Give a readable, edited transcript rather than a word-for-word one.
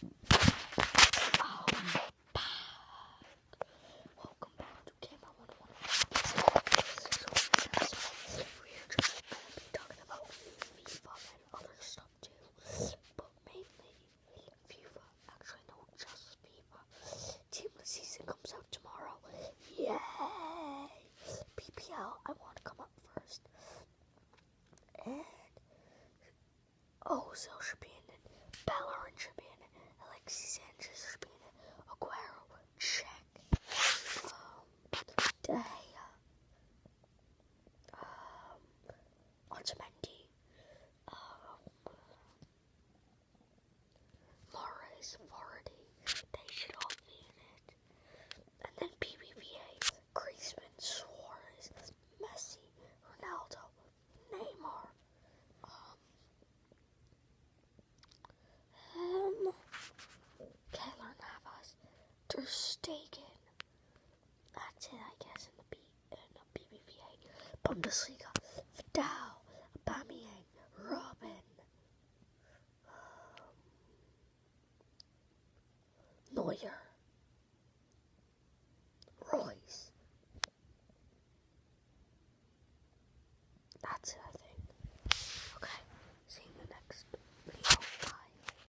Welcome back to Game on 101. So we're just gonna be talking about FIFA and other stuff too, but mainly FIFA. Actually, no, just FIFA. Team of the season comes out tomorrow. Yay! PPL, I want to come up first. And Ozil should be in it. Bellerin should be in it. Alexis Sanchez should be in it. Aguero, check. De Gea. Otamendi. Mahrez, Vardy. They should all be in it. And then BBVA. Griezmann, Suarez, Messi, Ronaldo, Neymar. Keylor Navas, Ter Stegen. That's it, I guess, in the BBVA. Bundesliga, Vidal, Aubameyang, Robin, Neuer, Royce. That's it.